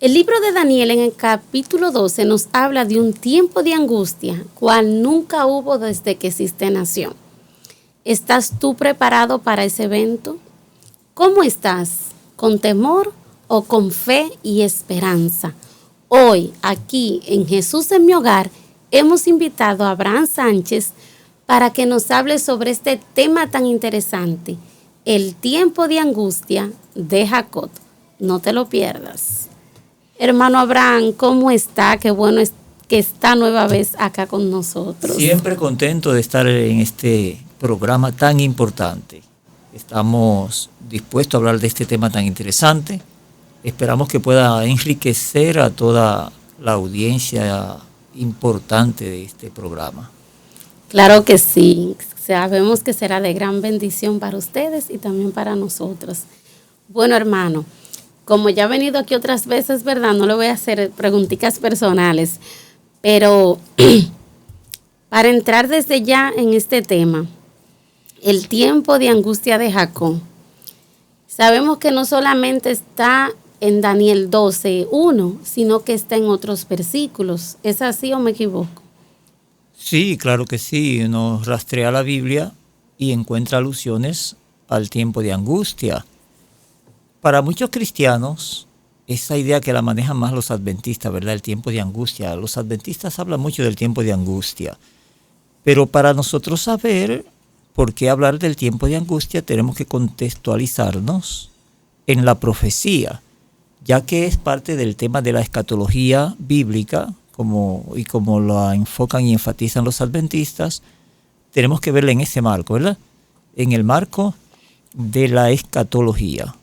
El libro de Daniel en el capítulo 12 nos habla de un tiempo de angustia, cual nunca hubo desde que existe nación. ¿Estás tú preparado para ese evento? ¿Cómo estás? ¿Con temor o con fe y esperanza? Hoy, aquí en Jesús en mi hogar, hemos invitado a Abraham Sánchez para que nos hable sobre este tema tan interesante, el tiempo de angustia de Jacob. No te lo pierdas. Hermano Abraham, ¿cómo está? Qué bueno es que está nueva vez acá con nosotros. Siempre contento de estar en este programa tan importante. Estamos dispuestos a hablar de este tema tan interesante. Esperamos que pueda enriquecer a toda la audiencia importante de este programa. Claro que sí. Sabemos que será de gran bendición para ustedes y también para nosotros. Bueno, hermano, como ya he venido aquí otras veces, ¿verdad? No le voy a hacer preguntitas personales, pero para entrar desde ya en este tema, el tiempo de angustia de Jacob, sabemos que no solamente está en Daniel 12:1, sino que está en otros versículos. ¿Es así o me equivoco? Sí, claro que sí. Uno rastrea la Biblia y encuentra alusiones al tiempo de angustia. Para muchos cristianos, esa idea que la manejan más los adventistas, ¿verdad? El tiempo de angustia. Los adventistas hablan mucho del tiempo de angustia. Pero para nosotros saber por qué hablar del tiempo de angustia, tenemos que contextualizarnos en la profecía, ya que es parte del tema de la escatología bíblica, como la enfocan y enfatizan los adventistas. Tenemos que verla en ese marco, ¿verdad? En el marco de la escatología.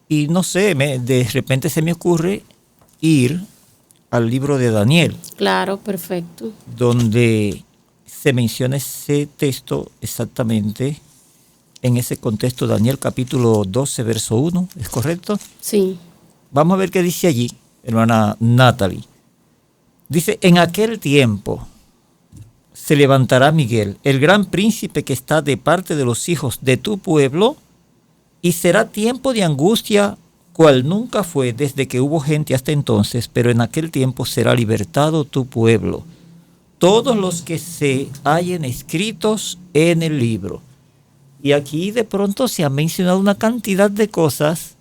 Y no sé, de repente se me ocurre ir al libro de Daniel. Claro, perfecto. Donde se menciona ese texto exactamente en ese contexto, Daniel capítulo 12, verso 1, ¿es correcto? Sí. Vamos a ver qué dice allí, hermana Natalie. Dice, en aquel tiempo se levantará Miguel, el gran príncipe que está de parte de los hijos de tu pueblo, y será tiempo de angustia, cual nunca fue desde que hubo gente hasta entonces, pero en aquel tiempo será libertado tu pueblo. Todos los que se hallen escritos en el libro. Y aquí de pronto se ha mencionado una cantidad de cosas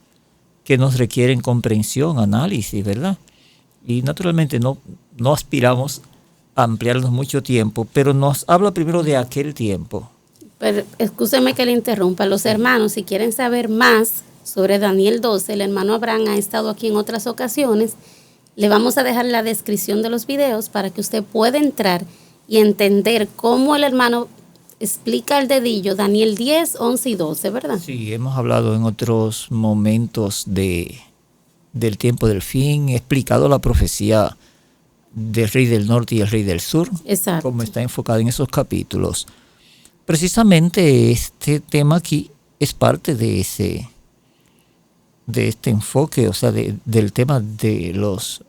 que nos requieren comprensión, análisis, ¿verdad? Y naturalmente no aspiramos a ampliarnos mucho tiempo, pero nos habla primero de aquel tiempo. Pero escúcheme que le interrumpa. Los hermanos, si quieren saber más sobre Daniel 12, el hermano Abraham ha estado aquí en otras ocasiones. Le vamos a dejar la descripción de los videos para que usted pueda entrar y entender cómo el hermano explica el dedillo Daniel 10, 11 y 12, ¿verdad? Sí, hemos hablado en otros momentos del tiempo del fin, he explicado la profecía del rey del norte y el rey del sur. Exacto. Como está enfocado en esos capítulos. Precisamente este tema aquí es parte de este enfoque, o sea, del tema de los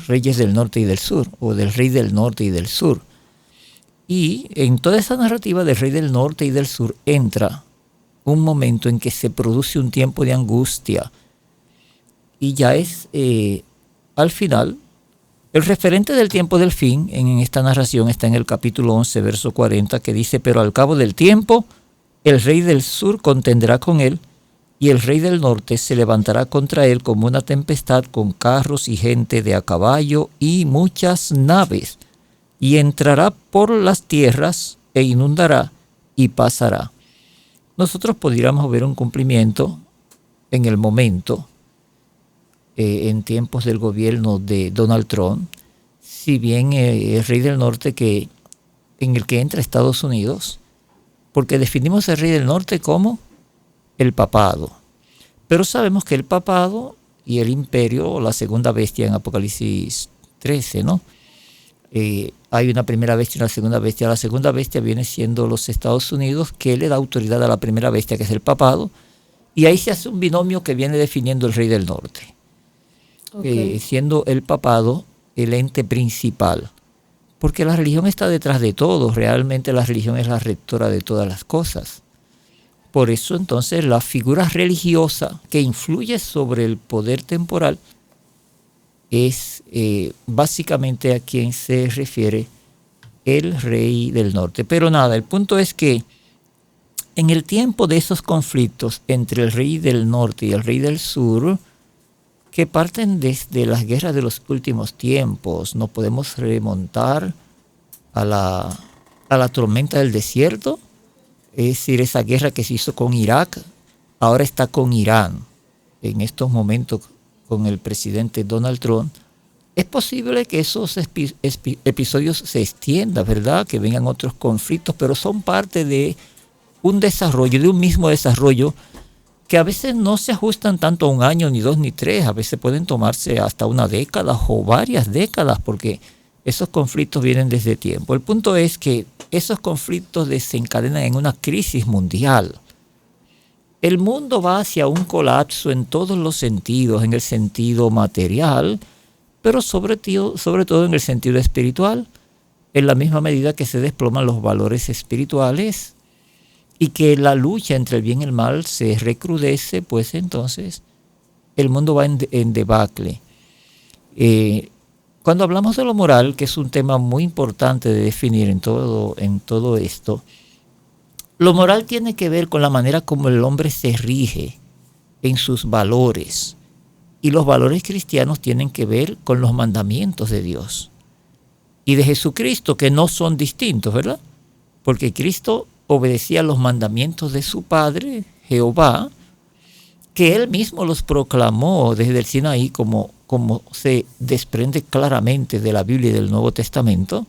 reyes del norte y del sur, o del rey del norte y del sur. Y en toda esa narrativa del rey del norte y del sur entra un momento en que se produce un tiempo de angustia. Y ya es al final, el referente del tiempo del fin en esta narración está en el capítulo 11, verso 40, que dice, pero al cabo del tiempo, el rey del sur contenderá con él, y el rey del norte se levantará contra él como una tempestad con carros y gente de a caballo y muchas naves, y entrará por las tierras e inundará y pasará. Nosotros podríamos ver un cumplimiento en el momento, en tiempos del gobierno de Donald Trump, si bien el rey del norte en el que entra Estados Unidos, porque definimos el rey del norte como el papado. Pero sabemos que el papado y el imperio, o la segunda bestia en Apocalipsis 13, ¿no? Hay una primera bestia y una segunda bestia. La segunda bestia viene siendo los Estados Unidos, que le da autoridad a la primera bestia, que es el papado, y ahí se hace un binomio que viene definiendo el rey del norte. Okay. Siendo el papado el ente principal, porque la religión está detrás de todo, realmente la religión es la rectora de todas las cosas. Por eso entonces la figura religiosa que influye sobre el poder temporal es básicamente a quien se refiere el rey del norte. Pero nada, el punto es que en el tiempo de esos conflictos entre el rey del norte y el rey del sur, que parten desde las guerras de los últimos tiempos, no podemos remontar a la tormenta del desierto, es decir, esa guerra que se hizo con Irak, ahora está con Irán, en estos momentos con el presidente Donald Trump. Es posible que esos episodios se extiendan, ¿verdad? Que vengan otros conflictos, pero son parte de un desarrollo, de un mismo desarrollo, que a veces no se ajustan tanto a un año, ni 2, ni 3, a veces pueden tomarse hasta una década o varias décadas, porque esos conflictos vienen desde tiempo. El punto es que esos conflictos desencadenan en una crisis mundial. El mundo va hacia un colapso en todos los sentidos, en el sentido material, pero sobre todo en el sentido espiritual, en la misma medida que se desploman los valores espirituales y que la lucha entre el bien y el mal se recrudece, pues entonces el mundo va en debacle. Cuando hablamos de lo moral, que es un tema muy importante de definir en todo esto, lo moral tiene que ver con la manera como el hombre se rige en sus valores. Y los valores cristianos tienen que ver con los mandamientos de Dios y de Jesucristo, que no son distintos, ¿verdad? Porque Cristo obedecía los mandamientos de su Padre, Jehová, que Él mismo los proclamó desde el Sinaí, como se desprende claramente de la Biblia y del Nuevo Testamento.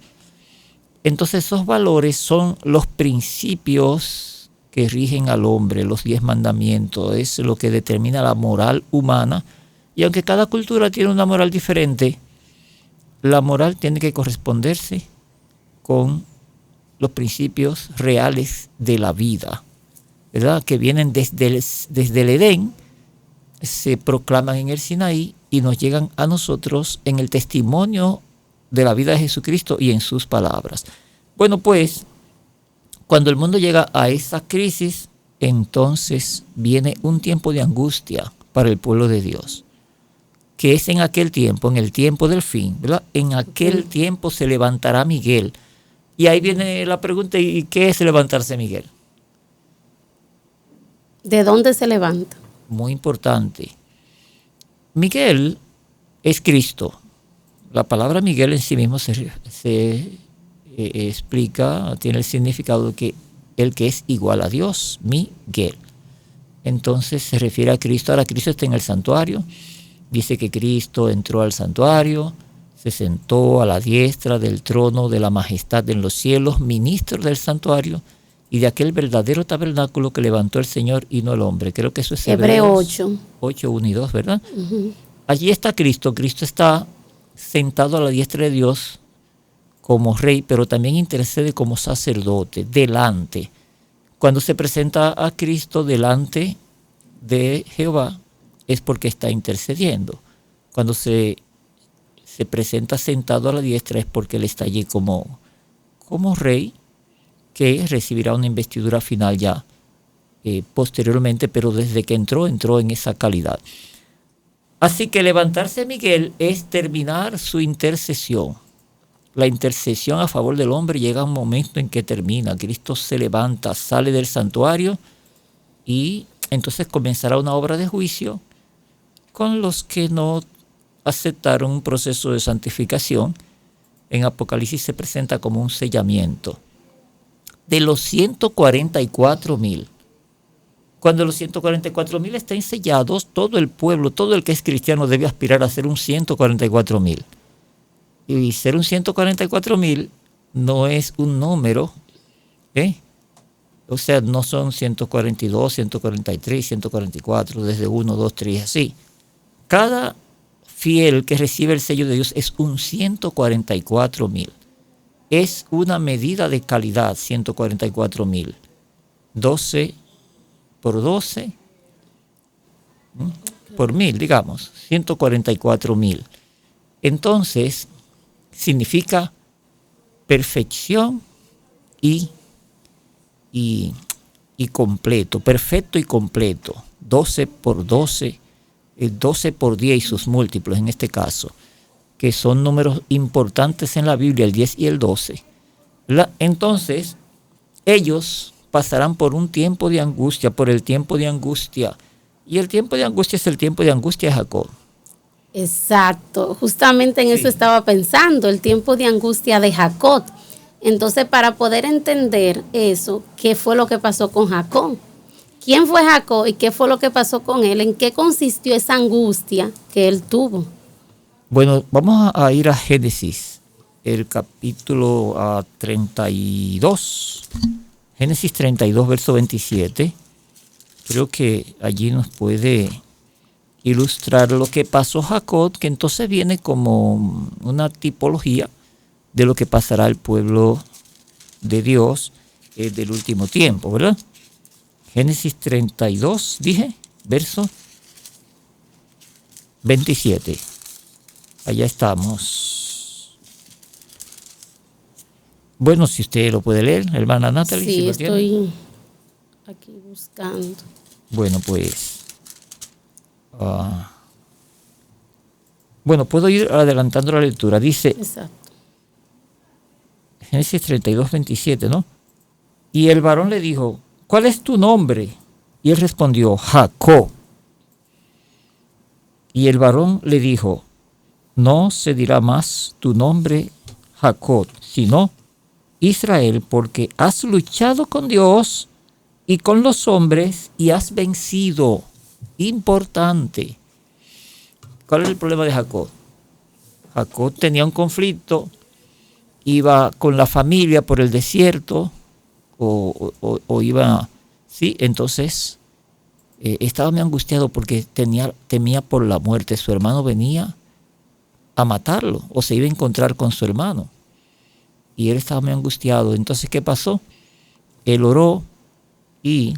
Entonces esos valores son los principios que rigen al hombre, los 10 mandamientos, es lo que determina la moral humana. Y aunque cada cultura tiene una moral diferente, la moral tiene que corresponderse con los principios reales de la vida, ¿verdad? Que vienen desde el Edén, se proclaman en el Sinaí y nos llegan a nosotros en el testimonio de la vida de Jesucristo y en sus palabras. Bueno, pues, cuando el mundo llega a esa crisis, entonces viene un tiempo de angustia para el pueblo de Dios, que es en aquel tiempo, en el tiempo del fin, ¿verdad? En aquel tiempo se levantará Miguel. Y ahí viene la pregunta, ¿y qué es levantarse Miguel? ¿De dónde se levanta? Muy importante. Miguel es Cristo. La palabra Miguel en sí mismo se explica, tiene el significado de que el que es igual a Dios, Miguel. Entonces se refiere a Cristo. Ahora Cristo está en el santuario. Dice que Cristo entró al santuario, se sentó a la diestra del trono de la majestad en los cielos, ministro del santuario y de aquel verdadero tabernáculo que levantó el Señor y no el hombre. Creo que eso es Hebreos 8, 1 y 2, ¿verdad? Uh-huh. Allí está Cristo. Cristo está sentado a la diestra de Dios como rey, pero también intercede como sacerdote, delante. Cuando se presenta a Cristo delante de Jehová, es porque está intercediendo. Cuando se presenta sentado a la diestra es porque él está allí como rey, que recibirá una investidura final ya posteriormente, pero desde que entró en esa calidad. Así que levantarse Miguel es terminar su intercesión. La intercesión a favor del hombre llega a un momento en que termina. Cristo se levanta, sale del santuario y entonces comenzará una obra de juicio con los que no aceptaron un proceso de santificación. En Apocalipsis se presenta como un sellamiento de los 144,000. Cuando los 144,000 estén sellados, todo el pueblo, todo el que es cristiano debe aspirar a ser un 144,000. Y ser un 144,000 no es un número, o sea, no son 142, 143, 144, desde 1, 2, 3, así. Cada fiel que recibe el sello de Dios es un 144,000. Es una medida de calidad, 144,000. 12 por 12 por 1,000, digamos, 144,000. Entonces, significa perfección y completo, perfecto y completo. 12 por 12, 12 por 10 y sus múltiplos en este caso. que son números importantes en la Biblia, el 10 y el 12, entonces ellos pasarán por un tiempo de angustia, por el tiempo de angustia. Y el tiempo de angustia es el tiempo de angustia de Jacob. Exacto, justamente en Sí. eso estaba pensando, el tiempo de angustia de Jacob. Entonces, para poder entender eso, ¿qué fue lo que pasó con Jacob? ¿Quién fue Jacob y qué fue lo que pasó con él? ¿En qué consistió esa angustia que él tuvo? Bueno, vamos a ir a Génesis, el capítulo 32. Génesis 32, verso 27. Creo que allí nos puede ilustrar lo que pasó Jacob, que entonces viene como una tipología de lo que pasará al pueblo de Dios del último tiempo, ¿verdad? Génesis 32, dije, verso 27. Allá estamos. Bueno, si usted lo puede leer, hermana Natalie. Sí, si lo tiene. estoy aquí buscando. Bueno, pues. Bueno, puedo ir adelantando la lectura. Dice Exacto. Génesis 32, 27, ¿no? Y el varón le dijo, ¿cuál es tu nombre? Y él respondió, Jacob. Y el varón le dijo, no se dirá más tu nombre Jacob, sino Israel, porque has luchado con Dios y con los hombres y has vencido. Importante. ¿Cuál es el problema de Jacob? Jacob tenía un conflicto, iba con la familia por el desierto, o iba, sí, entonces estaba muy angustiado porque temía por la muerte. Su hermano venía a matarlo o se iba a encontrar con su hermano. Y él estaba muy angustiado. Entonces, ¿qué pasó? Él oró y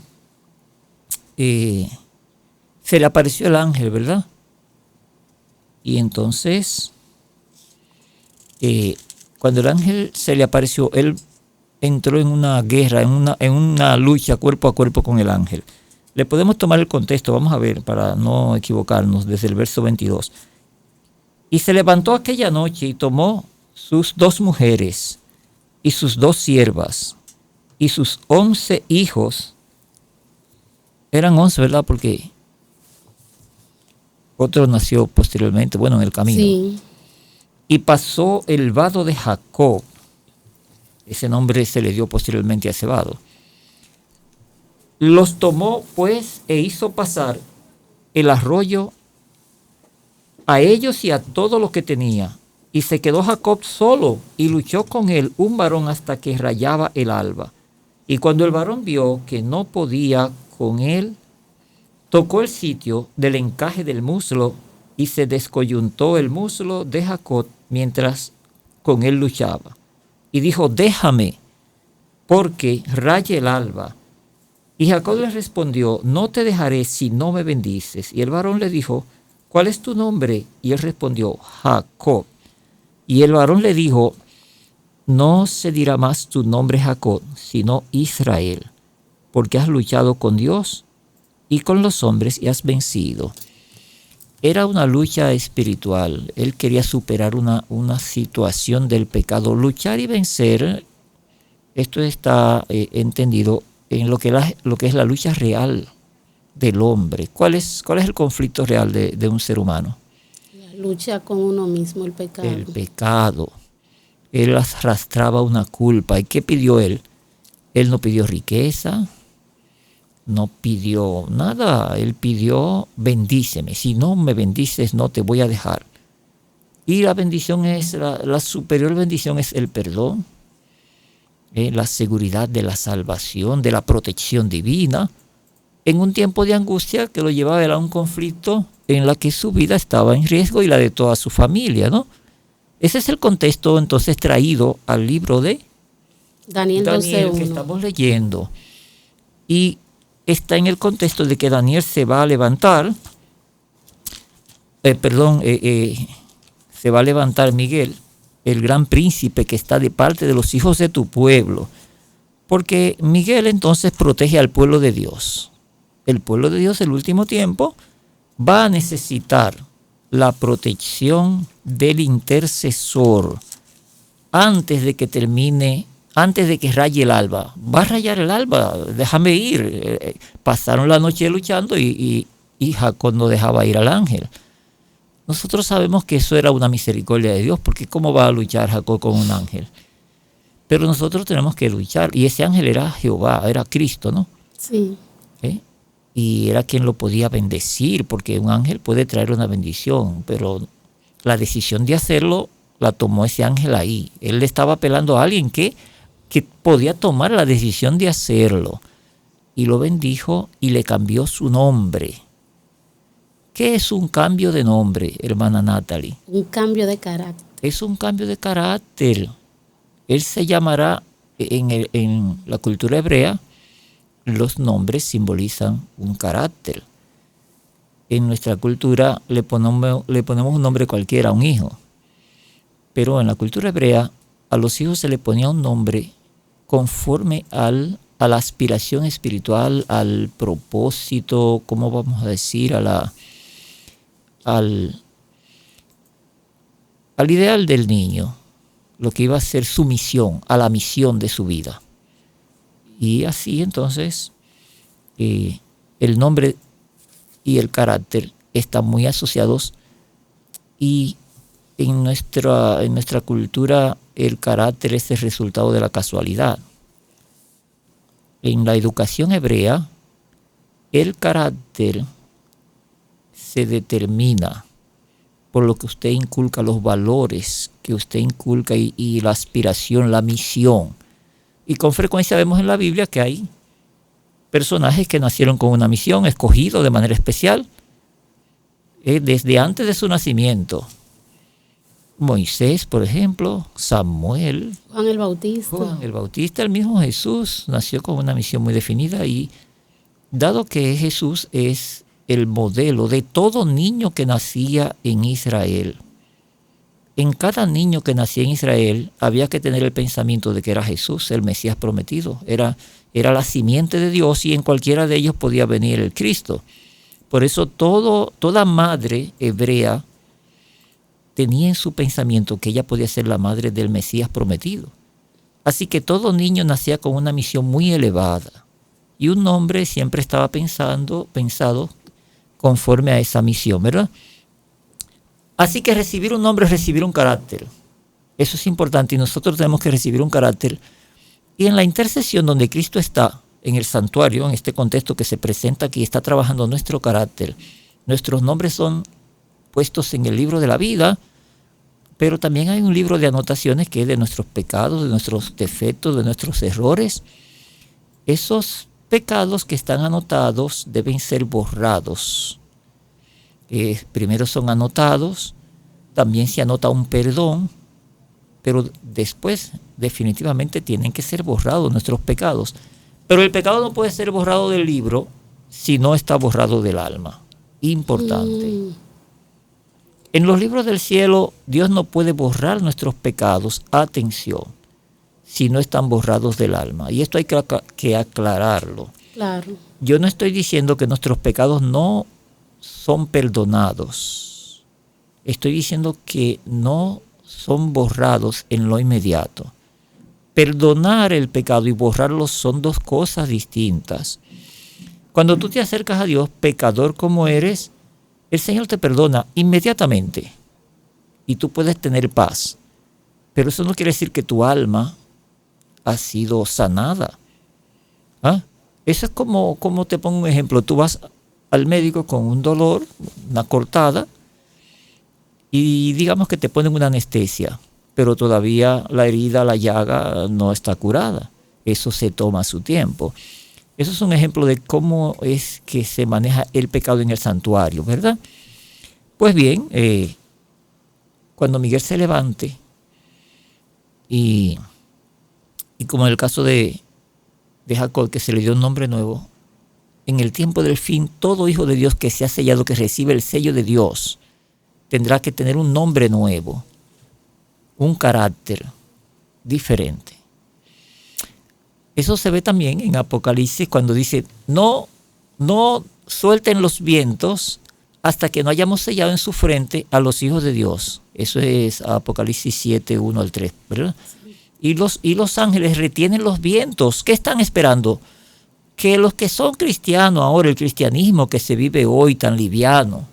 se le apareció el ángel, ¿verdad? Y entonces, cuando el ángel se le apareció, él entró en una guerra, en una lucha cuerpo a cuerpo con el ángel. Le podemos tomar el contexto, vamos a ver, para no equivocarnos, desde el verso 22. Y se levantó aquella noche y tomó sus 2 mujeres y sus 2 siervas y sus 11 hijos. Eran 11, ¿verdad? Porque otro nació posteriormente, bueno, en el camino. Sí. Y pasó el vado de Jacob. Ese nombre se le dio posteriormente a ese vado. Los tomó, pues, e hizo pasar el arroyo a ellos y a todo lo que tenía. Y se quedó Jacob solo y luchó con él un varón hasta que rayaba el alba. Y cuando el varón vio que no podía con él, tocó el sitio del encaje del muslo y se descoyuntó el muslo de Jacob mientras con él luchaba. Y dijo, déjame, porque raye el alba. Y Jacob le respondió, no te dejaré si no me bendices. Y el varón le dijo, ¿cuál es tu nombre? Y él respondió, Jacob. Y el varón le dijo, no se dirá más tu nombre Jacob, sino Israel, porque has luchado con Dios y con los hombres y has vencido. Era una lucha espiritual. Él quería superar una situación del pecado. Luchar y vencer, esto está entendido en lo que es la lucha real del hombre. ¿Cuál es el conflicto real de un ser humano? La lucha con uno mismo, el pecado. El pecado. Él arrastraba una culpa. ¿Y qué pidió él? Él no pidió riqueza, no pidió nada. Él pidió, bendíceme. Si no me bendices, no te voy a dejar. Y la bendición es, la superior bendición es el perdón, la seguridad de la salvación, de la protección divina, en un tiempo de angustia que lo llevaba a un conflicto en la que su vida estaba en riesgo y la de toda su familia, ¿no? Ese es el contexto entonces traído al libro de Daniel 12:1. que estamos leyendo. Y está en el contexto de que Daniel se va a levantar, se va a levantar Miguel, el gran príncipe que está de parte de los hijos de tu pueblo, porque Miguel entonces protege al pueblo de Dios. El pueblo de Dios, el último tiempo, va a necesitar la protección del intercesor antes de que termine, antes de que raye el alba. Va a rayar el alba, déjame ir. Pasaron la noche luchando y Jacob no dejaba ir al ángel. Nosotros sabemos que eso era una misericordia de Dios, porque ¿cómo va a luchar Jacob con un ángel? Pero nosotros tenemos que luchar, y ese ángel era Jehová, era Cristo, ¿no? Sí. Y era quien lo podía bendecir, porque un ángel puede traer una bendición, pero la decisión de hacerlo la tomó ese ángel ahí. Él le estaba apelando a alguien que podía tomar la decisión de hacerlo, y lo bendijo y le cambió su nombre. ¿Qué es un cambio de nombre, hermana Natalie? Un cambio de carácter. Es un cambio de carácter. Él se llamará, en la cultura hebrea, los nombres simbolizan un carácter. En nuestra cultura le ponemos un nombre cualquiera a un hijo. Pero en la cultura hebrea, a los hijos se le ponía un nombre conforme a la aspiración espiritual, al propósito, ¿cómo vamos a decir? Al ideal del niño, lo que iba a ser su misión, a la misión de su vida. Y así entonces el nombre y el carácter están muy asociados, y en nuestra cultura el carácter es el resultado de la casualidad. En la educación hebrea, el carácter se determina por lo que usted inculca, los valores que usted inculca y la aspiración, la misión. Y con frecuencia vemos en la Biblia que hay personajes que nacieron con una misión, escogidos de manera especial, desde antes de su nacimiento. Moisés, por ejemplo, Samuel, Juan el Bautista, el mismo Jesús nació con una misión muy definida, y dado que Jesús es el modelo de todo niño que nacía en Israel, en cada niño que nacía en Israel había que tener el pensamiento de que era Jesús, el Mesías prometido, era la simiente de Dios, y en cualquiera de ellos podía venir el Cristo. Por eso toda madre hebrea tenía en su pensamiento que ella podía ser la madre del Mesías prometido. Así que todo niño nacía con una misión muy elevada, y un nombre siempre estaba pensado conforme a esa misión, ¿verdad? Así que recibir un nombre es recibir un carácter. Eso es importante, y nosotros tenemos que recibir un carácter. Y en la intercesión donde Cristo está, en el santuario, en este contexto que se presenta aquí, está trabajando nuestro carácter. Nuestros nombres son puestos en el libro de la vida, pero también hay un libro de anotaciones que es de nuestros pecados, de nuestros defectos, de nuestros errores. Esos pecados que están anotados deben ser borrados. Primero son anotados, también se anota un perdón, pero después definitivamente tienen que ser borrados nuestros pecados. Pero el pecado no puede ser borrado del libro si no está borrado del alma. Importante. En los libros del cielo, Dios no puede borrar nuestros pecados, atención, si no están borrados del alma. Y esto hay que aclararlo. Claro. Yo no estoy diciendo que nuestros pecados no son perdonados. Estoy diciendo que no son borrados en lo inmediato. Perdonar el pecado y borrarlo son dos cosas distintas. Cuando tú te acercas a Dios, pecador como eres, el Señor te perdona inmediatamente y tú puedes tener paz. Pero eso no quiere decir que tu alma ha sido sanada. Eso es como te pongo un ejemplo. Tú vas al médico con un dolor, una cortada, y digamos que te ponen una anestesia, pero todavía la herida, la llaga no está curada. Eso se toma su tiempo. Eso es un ejemplo de cómo es que se maneja el pecado en el santuario, ¿verdad? Pues bien, cuando Miguel se levante, y como en el caso de Jacob, que se le dio un nombre nuevo, en el tiempo del fin, todo hijo de Dios que se ha sellado, que recibe el sello de Dios, tendrá que tener un nombre nuevo, un carácter diferente. Eso se ve también en Apocalipsis cuando dice, no suelten los vientos hasta que no hayamos sellado en su frente a los hijos de Dios. Eso es Apocalipsis 7, 1 al 3, ¿verdad? Y los ángeles retienen los vientos. ¿Qué están esperando? Que los que son cristianos ahora, el cristianismo que se vive hoy tan liviano,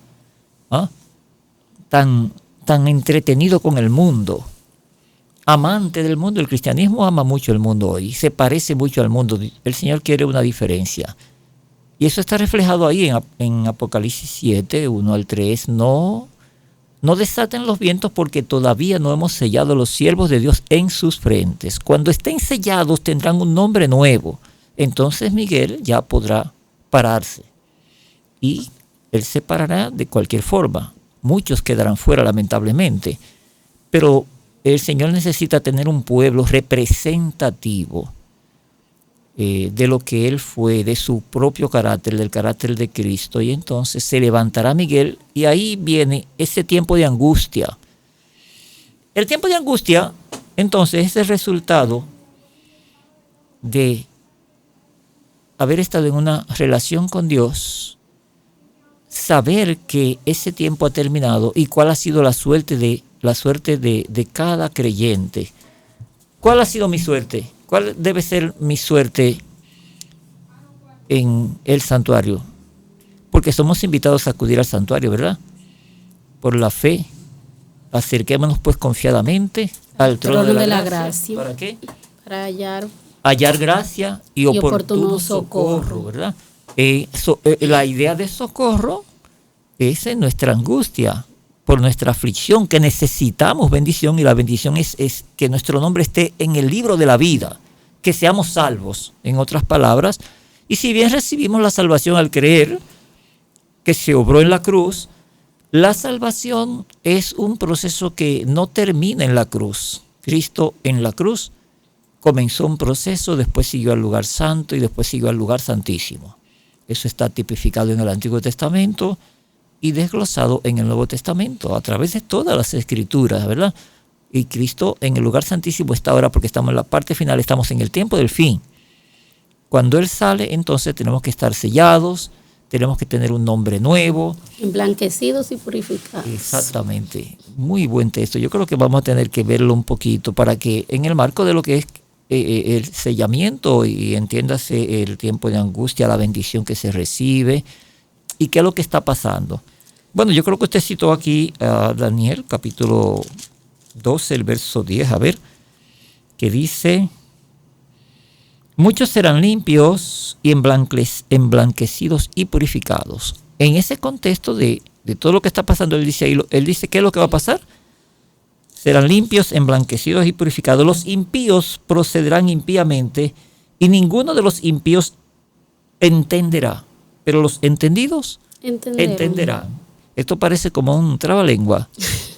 tan entretenido con el mundo, amante del mundo, el cristianismo ama mucho el mundo hoy, se parece mucho al mundo. El Señor quiere una diferencia. Y eso está reflejado ahí en Apocalipsis 7, 1 al 3. No desaten los vientos porque todavía no hemos sellado a los siervos de Dios en sus frentes. Cuando estén sellados tendrán un nombre nuevo. Entonces Miguel ya podrá pararse. Y él se parará de cualquier forma. Muchos quedarán fuera, lamentablemente. Pero el Señor necesita tener un pueblo representativo de lo que Él fue, de su propio carácter, del carácter de Cristo. Y entonces se levantará Miguel y ahí viene ese tiempo de angustia. El tiempo de angustia, entonces, es el resultado de haber estado en una relación con Dios, saber que ese tiempo ha terminado y cuál ha sido la suerte de cada creyente. ¿Cuál ha sido mi suerte? ¿Cuál debe ser mi suerte en el santuario? Porque somos invitados a acudir al santuario, ¿verdad? Por la fe. Acerquémonos pues confiadamente al trono de la gracia. ¿Para qué? Para hallar gracia y oportuno socorro, ¿verdad? La idea de socorro es en nuestra angustia, por nuestra aflicción, que necesitamos bendición, y la bendición es que nuestro nombre esté en el libro de la vida, que seamos salvos, en otras palabras. Y si bien recibimos la salvación al creer que se obró en la cruz, la salvación es un proceso que no termina en la cruz. Cristo en la cruz comenzó un proceso, después siguió al lugar santo y después siguió al lugar santísimo. Eso está tipificado en el Antiguo Testamento y desglosado en el Nuevo Testamento a través de todas las Escrituras, ¿verdad? Y Cristo en el lugar santísimo está ahora porque estamos en la parte final, estamos en el tiempo del fin. Cuando Él sale, entonces tenemos que estar sellados, tenemos que tener un nombre nuevo. Emblanquecidos y purificados. Exactamente. Muy buen texto. Yo creo que vamos a tener que verlo un poquito para que en el marco de lo que es el sellamiento y entiéndase el tiempo de angustia, la bendición que se recibe y qué es lo que está pasando. Bueno, yo creo que usted citó aquí a Daniel, capítulo 12, el verso 10, a ver, que dice: muchos serán limpios y emblanquecidos y purificados. En ese contexto de todo lo que está pasando, él dice ¿qué es lo que va a pasar? Serán limpios, emblanquecidos y purificados. Los impíos procederán impíamente y ninguno de los impíos entenderá, pero los entendidos entenderán. Esto parece como un trabalengua,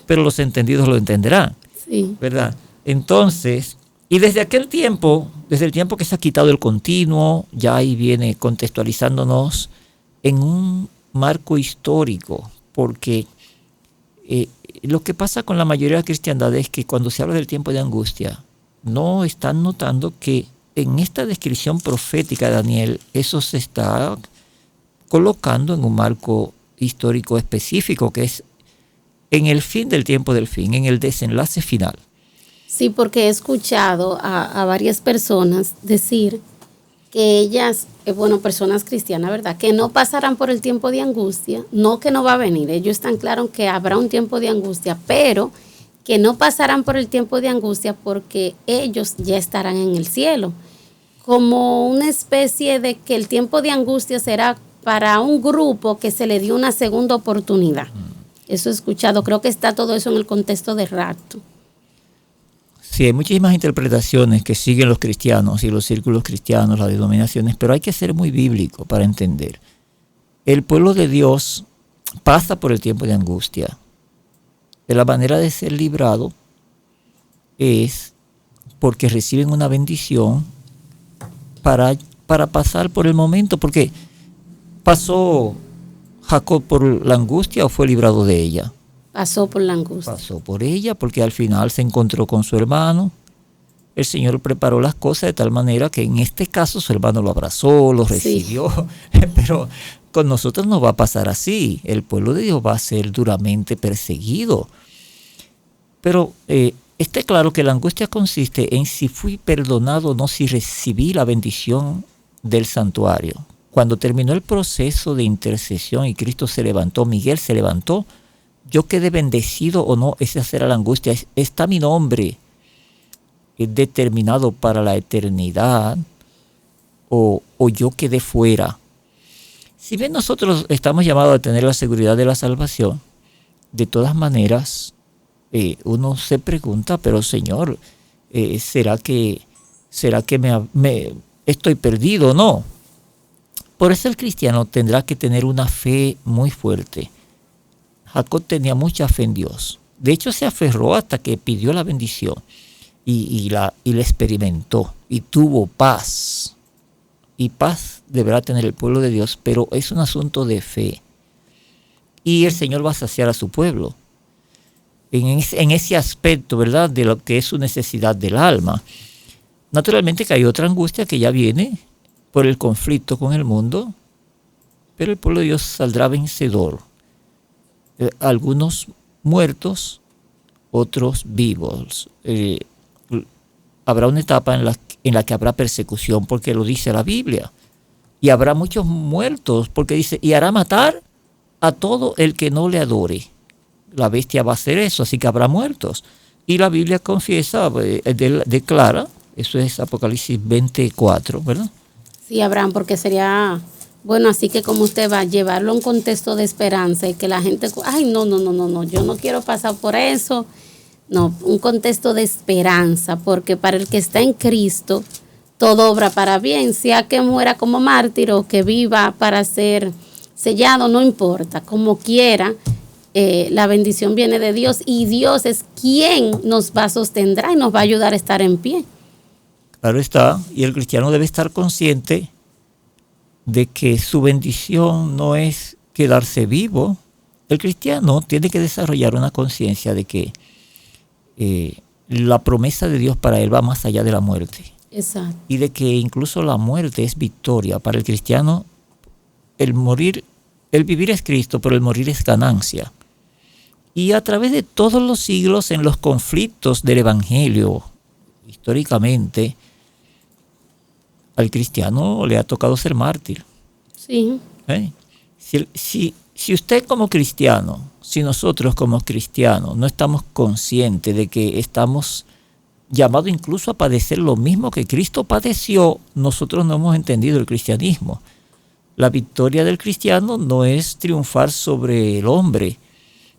pero los entendidos lo entenderán, sí, ¿verdad? Entonces, y desde aquel tiempo, desde el tiempo que se ha quitado el continuo, ya ahí viene contextualizándonos en un marco histórico, porque lo que pasa con la mayoría de la cristiandad es que cuando se habla del tiempo de angustia, no están notando que en esta descripción profética de Daniel, eso se está colocando en un marco histórico específico, que es en el fin del tiempo del fin, en el desenlace final. Sí, porque he escuchado a varias personas decir que ellas, personas cristianas, ¿verdad?, que no pasarán por el tiempo de angustia, no que no va a venir, ellos están claros que habrá un tiempo de angustia, pero que no pasarán por el tiempo de angustia porque ellos ya estarán en el cielo, como una especie de que el tiempo de angustia será para un grupo que se le dio una segunda oportunidad. Eso he escuchado, creo que está todo eso en el contexto de rapto. Sí, hay muchísimas interpretaciones que siguen los cristianos y los círculos cristianos, las denominaciones, pero hay que ser muy bíblico para entender. El pueblo de Dios pasa por el tiempo de angustia. De la manera de ser librado es porque reciben una bendición para pasar por el momento. Porque ¿pasó Jacob por la angustia o fue librado de ella? Pasó por la angustia. Pasó por ella porque al final se encontró con su hermano. El Señor preparó las cosas de tal manera que en este caso su hermano lo abrazó, lo recibió, sí. con nosotros no va a pasar así. El pueblo de Dios va a ser duramente perseguido. Pero esté claro que la angustia consiste en si fui perdonado o no, si recibí la bendición del santuario. Cuando terminó el proceso de intercesión y Cristo se levantó, Miguel se levantó, yo quedé bendecido o no, esa será la angustia. ¿Está mi nombre determinado para la eternidad o yo quedé fuera? Si bien nosotros estamos llamados a tener la seguridad de la salvación, de todas maneras uno se pregunta, pero Señor, ¿será que me estoy perdido o no? Por eso el cristiano tendrá que tener una fe muy fuerte. Jacob tenía mucha fe en Dios. De hecho, se aferró hasta que pidió la bendición y la experimentó y tuvo paz. Y paz deberá tener el pueblo de Dios, pero es un asunto de fe. Y el Señor va a saciar a su pueblo en ese aspecto, ¿verdad?, de lo que es su necesidad del alma. Naturalmente que hay otra angustia que ya viene por el conflicto con el mundo, pero el pueblo de Dios saldrá vencedor. Algunos muertos, otros vivos. Habrá una etapa en la que habrá persecución, porque lo dice la Biblia. Y habrá muchos muertos, porque dice, y hará matar a todo el que no le adore. La bestia va a hacer eso, así que habrá muertos. Y la Biblia confiesa, declara, eso es Apocalipsis 24, ¿verdad? Sí, Abraham, porque sería, bueno, así que como usted va a llevarlo a un contexto de esperanza y que la gente, ay, no, yo no quiero pasar por eso. No, un contexto de esperanza, porque para el que está en Cristo, todo obra para bien, sea que muera como mártir o que viva para ser sellado, no importa, como quiera, la bendición viene de Dios y Dios es quien nos va a sostener y nos va a ayudar a estar en pie. Claro está, y el cristiano debe estar consciente de que su bendición no es quedarse vivo. El cristiano tiene que desarrollar una conciencia de que la promesa de Dios para él va más allá de la muerte. Exacto. Y de que incluso la muerte es victoria. Para el cristiano, el vivir es Cristo, pero el morir es ganancia. Y a través de todos los siglos, en los conflictos del Evangelio, históricamente, al cristiano le ha tocado ser mártir. Sí. Si usted como cristiano, si nosotros como cristianos no estamos conscientes de que estamos llamados incluso a padecer lo mismo que Cristo padeció, nosotros no hemos entendido el cristianismo. La victoria del cristiano no es triunfar sobre el hombre,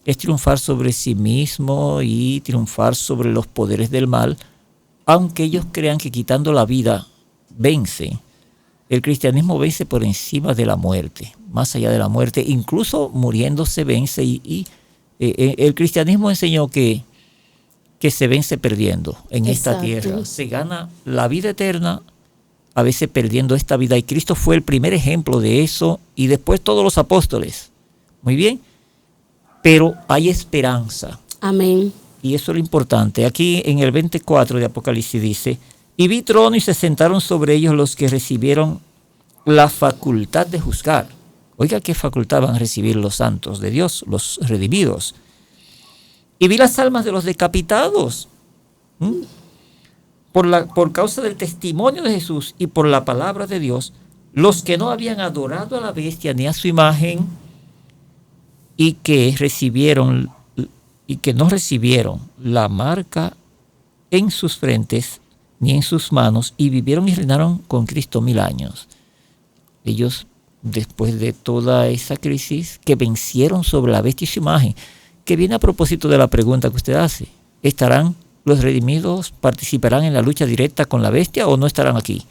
es triunfar sobre sí mismo y triunfar sobre los poderes del mal, aunque ellos crean que quitando la vida vence. El cristianismo vence por encima de la muerte, más allá de la muerte, incluso muriendo se vence y el cristianismo enseñó que se vence perdiendo en esta tierra. Se gana la vida eterna, a veces perdiendo esta vida, y Cristo fue el primer ejemplo de eso, y después todos los apóstoles. Muy bien, pero hay esperanza. Amén. Y eso es lo importante. Aquí en el 24 de Apocalipsis dice, y vi trono y se sentaron sobre ellos los que recibieron la facultad de juzgar. Oiga, ¿qué facultad van a recibir los santos de Dios, los redimidos? Y vi las almas de los decapitados por causa del testimonio de Jesús y por la palabra de Dios, los que no habían adorado a la bestia ni a su imagen y que no recibieron la marca en sus frentes ni en sus manos, y vivieron y reinaron con Cristo 1000 años. Ellos, después de toda esa crisis, que vencieron sobre la bestia y su imagen, que viene a propósito de la pregunta que usted hace. ¿Estarán los redimidos, participarán en la lucha directa con la bestia o no estarán aquí?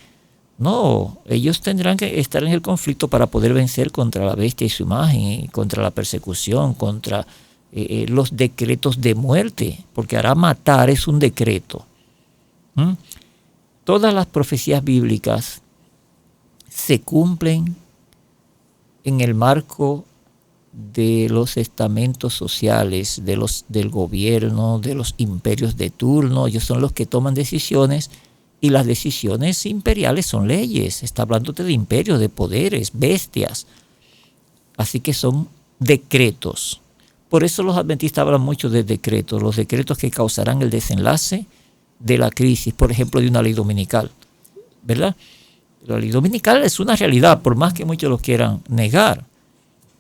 No, ellos tendrán que estar en el conflicto para poder vencer contra la bestia y su imagen, contra la persecución, contra los decretos de muerte, porque hará matar es un decreto. Todas las profecías bíblicas se cumplen en el marco de los estamentos sociales, del gobierno, de los imperios de turno. Ellos son los que toman decisiones, y las decisiones imperiales son leyes. Está hablándote de imperios, de poderes, bestias. Así que son decretos. Por eso los adventistas hablan mucho de decretos, los decretos que causarán el desenlace de la crisis, por ejemplo, de una ley dominical, ¿verdad? La ley dominical es una realidad, por más que muchos lo quieran negar.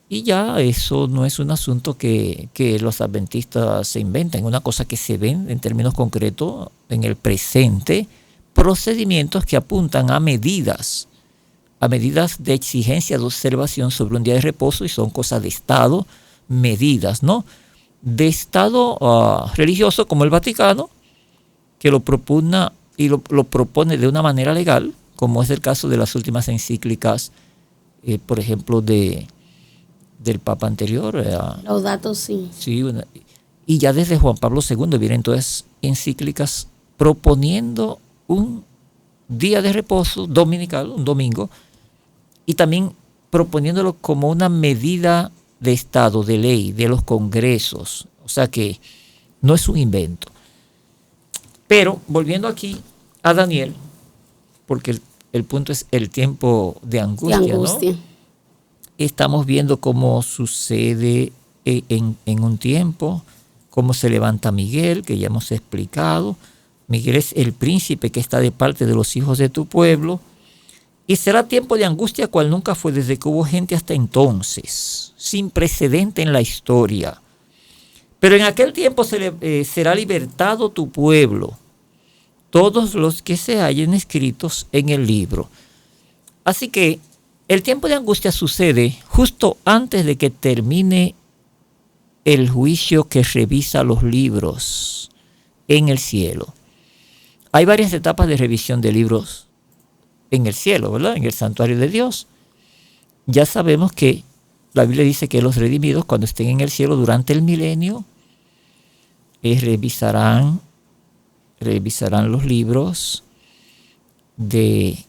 Y ya eso no es un asunto que los adventistas se inventen, una cosa que se ven en términos concretos en el presente, procedimientos que apuntan a medidas de exigencia de observación sobre un día de reposo, y son cosas de Estado, medidas, ¿no? De Estado religioso como el Vaticano, que lo propugna y lo propone de una manera legal, como es el caso de las últimas encíclicas, por ejemplo, del Papa anterior. Laudato Si. Sí, y ya desde Juan Pablo II vienen todas encíclicas proponiendo un día de reposo dominical, un domingo, y también proponiéndolo como una medida de Estado, de ley, de los congresos. O sea que no es un invento. Pero volviendo aquí a Daniel, porque el punto es el tiempo de angustia, ¿no? Estamos viendo cómo sucede en un tiempo, cómo se levanta Miguel, que ya hemos explicado. Miguel es el príncipe que está de parte de los hijos de tu pueblo. Y será tiempo de angustia cual nunca fue desde que hubo gente hasta entonces, sin precedente en la historia. Pero en aquel tiempo será libertado tu pueblo, todos los que se hallen escritos en el libro. Así que el tiempo de angustia sucede justo antes de que termine el juicio que revisa los libros en el cielo. Hay varias etapas de revisión de libros en el cielo, ¿verdad? En el santuario de Dios. Ya sabemos que la Biblia dice que los redimidos, cuando estén en el cielo durante el milenio, revisarán los libros de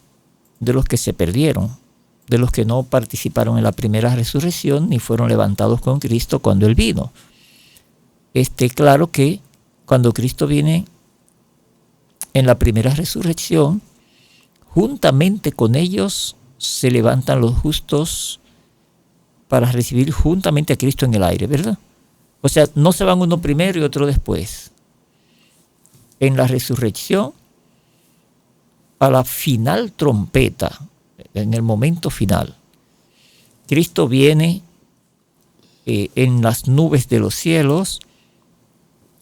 los que se perdieron, de los que no participaron en la primera resurrección ni fueron levantados con Cristo cuando Él vino. Claro que cuando Cristo viene en la primera resurrección, juntamente con ellos se levantan los justos para recibir juntamente a Cristo en el aire, ¿verdad? O sea, no se van uno primero y otro después. En la resurrección, a la final trompeta, en el momento final, Cristo viene en las nubes de los cielos,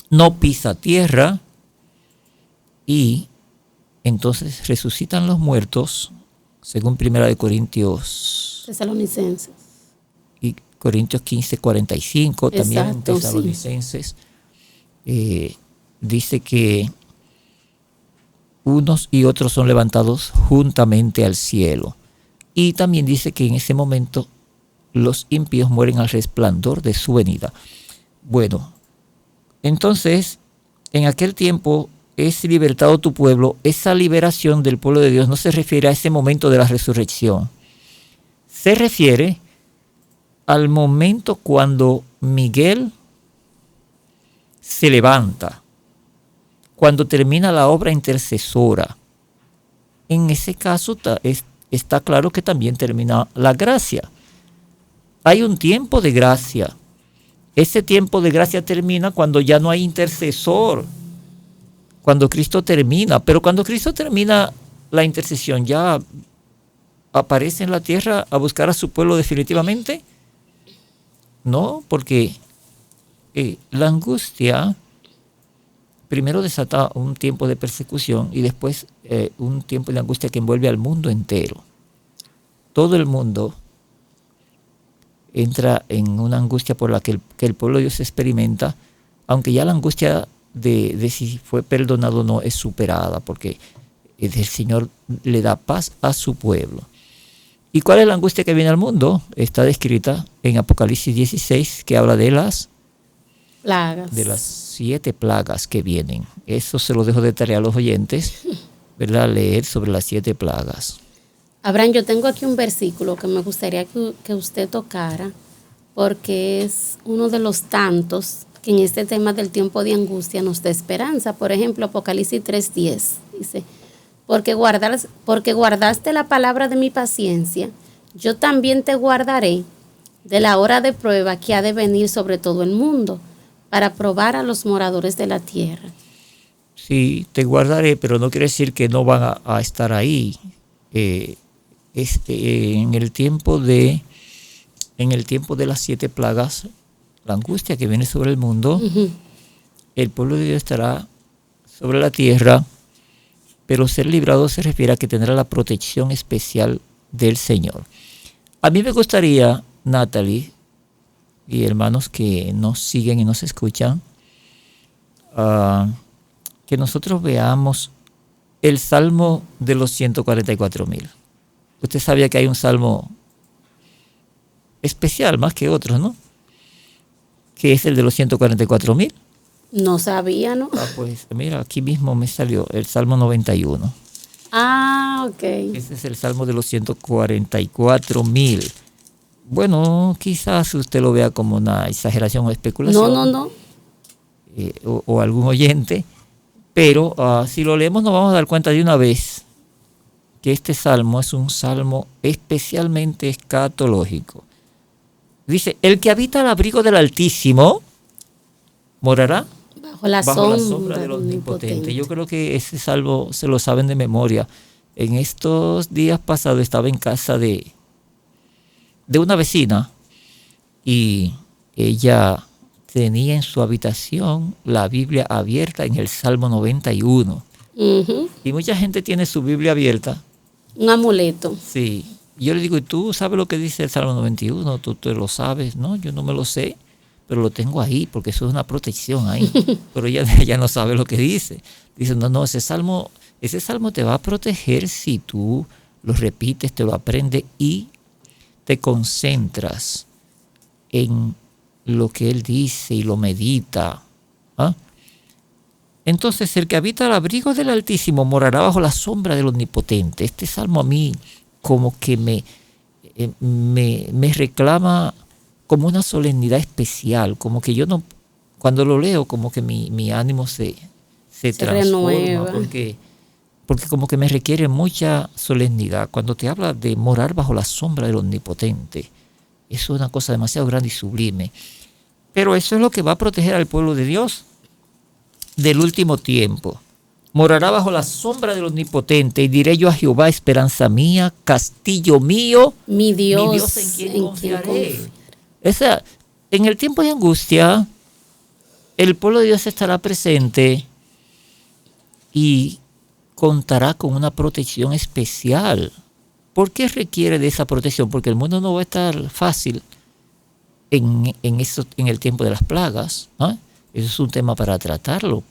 no pisa tierra, y entonces resucitan los muertos, según 1 Corintios Tesalonicenses y Corintios 15:45, también en Tesalonicenses, sí. Dice que unos y otros son levantados juntamente al cielo. Y también dice que en ese momento los impíos mueren al resplandor de su venida. Bueno, entonces, en aquel tiempo es libertado tu pueblo. Esa liberación del pueblo de Dios no se refiere a ese momento de la resurrección. Se refiere al momento cuando Miguel se levanta, cuando termina la obra intercesora. En ese caso está claro que también termina la gracia. Hay un tiempo de gracia. Ese tiempo de gracia termina cuando ya no hay intercesor, cuando Cristo termina. Pero cuando Cristo termina la intercesión, ¿ya aparece en la tierra a buscar a su pueblo definitivamente? No, porque la angustia primero desata un tiempo de persecución y después un tiempo de angustia que envuelve al mundo entero. Todo el mundo entra en una angustia por la que el pueblo de Dios experimenta, aunque ya la angustia de si fue perdonado o no es superada, porque el Señor le da paz a su pueblo. ¿Y cuál es la angustia que viene al mundo? Está descrita en Apocalipsis 16, que habla de las plagas. De las 7 plagas que vienen. Eso se lo dejo de tarea a los oyentes, ¿verdad? Leer sobre las 7 plagas. Abraham, yo tengo aquí un versículo que me gustaría que usted tocara, porque es uno de los tantos que en este tema del tiempo de angustia nos da esperanza. Por ejemplo, Apocalipsis 3:10 dice: porque guardaste la palabra de mi paciencia, yo también te guardaré, de la hora de prueba que ha de venir sobre todo el mundo, para probar a los moradores de la tierra. Sí, te guardaré, pero no quiere decir que no van a estar ahí. En el tiempo de las 7 plagas, la angustia que viene sobre el mundo, el pueblo de Dios estará sobre la tierra, pero ser librado se refiere a que tendrá la protección especial del Señor. A mí me gustaría, Natalie, y hermanos que nos siguen y nos escuchan, que nosotros veamos el Salmo de los 144,000. Usted sabía que hay un salmo especial, más que otros, ¿no? Que es el de los 144,000. No sabía, ¿no? Pues mira, aquí mismo me salió el Salmo 91. Ok. Ese es el Salmo de los 144,000. Bueno, quizás usted lo vea como una exageración o especulación. No. O algún oyente. Pero si lo leemos nos vamos a dar cuenta de una vez que este salmo es un salmo especialmente escatológico. Dice, el que habita al abrigo del Altísimo morará bajo la sombra del Omnipotente. Yo creo que ese salmo se lo saben de memoria. En estos días pasados estaba en casa de una vecina y ella tenía en su habitación la Biblia abierta en el Salmo 91. Y mucha gente tiene su Biblia abierta. Un amuleto. Sí. Y yo le digo, ¿y tú sabes lo que dice el Salmo 91? ¿Tú lo sabes? No, yo no me lo sé, pero lo tengo ahí porque eso es una protección ahí. Pero ella no sabe lo que dice. Dice, no, ese salmo te va a proteger si tú lo repites, te lo aprendes y te concentras en lo que él dice y lo medita. Entonces, el que habita al abrigo del Altísimo morará bajo la sombra del Omnipotente. Este salmo a mí como que me reclama como una solemnidad especial, como que yo no, cuando lo leo, como que mi ánimo se transforma, renueva. Porque como que me requiere mucha solemnidad. Cuando te habla de morar bajo la sombra del Omnipotente, eso es una cosa demasiado grande y sublime. Pero eso es lo que va a proteger al pueblo de Dios del último tiempo. Morará bajo la sombra del Omnipotente y diré yo a Jehová, esperanza mía, castillo mío, mi Dios en quien confiaré. En el tiempo de angustia, el pueblo de Dios estará presente y contará con una protección especial. ¿Por qué requiere de esa protección? Porque el mundo no va a estar fácil en el tiempo de las plagas, ¿no? Eso es un tema para tratarlo.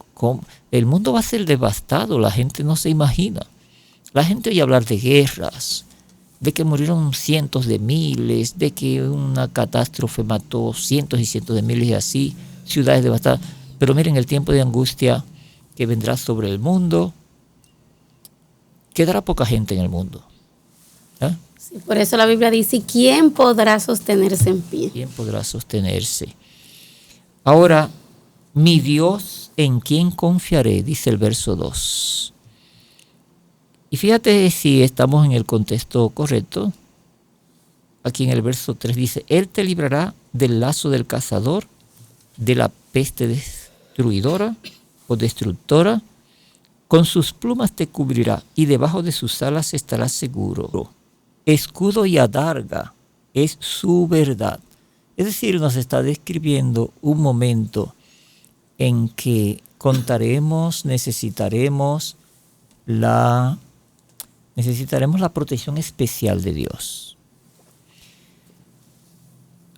El mundo va a ser devastado, la gente no se imagina. La gente oye hablar de guerras, de que murieron cientos de miles, de que una catástrofe mató cientos y cientos de miles y así, ciudades devastadas. Pero miren, el tiempo de angustia que vendrá sobre el mundo, quedará poca gente en el mundo. Sí, por eso la Biblia dice, ¿quién podrá sostenerse en pie? ¿Quién podrá sostenerse? Ahora, mi Dios, ¿en quién confiaré? Dice el verso 2. Y fíjate si estamos en el contexto correcto. Aquí en el verso 3 dice, Él te librará del lazo del cazador, de la peste destruidora o destructora. Con sus plumas te cubrirá y debajo de sus alas estarás seguro. Escudo y adarga es su verdad. Es decir, nos está describiendo un momento en que necesitaremos la protección especial de Dios.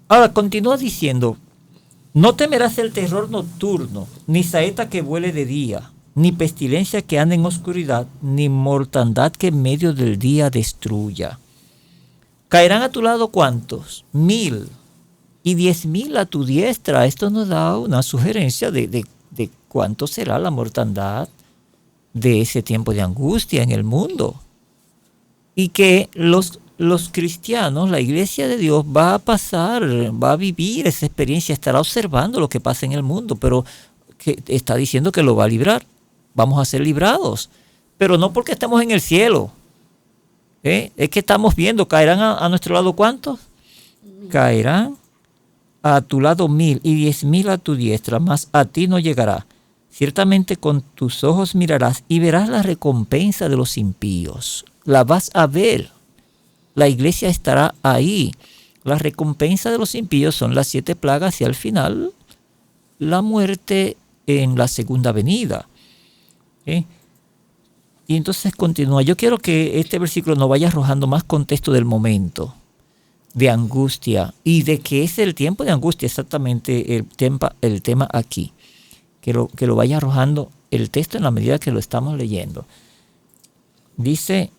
Ahora, continúa diciendo, no temerás el terror nocturno, ni saeta que vuele de día, ni pestilencia que ande en oscuridad, ni mortandad que en medio del día destruya. ¿Caerán a tu lado cuántos? 1,000. Y 10,000 a tu diestra. Esto nos da una sugerencia de cuánto será la mortandad de ese tiempo de angustia en el mundo. Y que los cristianos, la iglesia de Dios, va a vivir esa experiencia, estará observando lo que pasa en el mundo, pero que está diciendo que lo va a librar. Vamos a ser librados, pero no porque estemos en el cielo. Es que estamos viendo, ¿caerán a nuestro lado cuántos? Caerán a tu lado 1000 y 10,000 a tu diestra, mas a ti no llegará. Ciertamente con tus ojos mirarás y verás la recompensa de los impíos. La vas a ver. La iglesia estará ahí. La recompensa de los impíos son las 7 plagas y al final la muerte en la segunda venida. Y entonces continúa. Yo quiero que este versículo nos vaya arrojando más contexto del momento de angustia y de que es el tiempo de angustia exactamente el tema aquí. Que lo vaya arrojando el texto en la medida que lo estamos leyendo. Dice,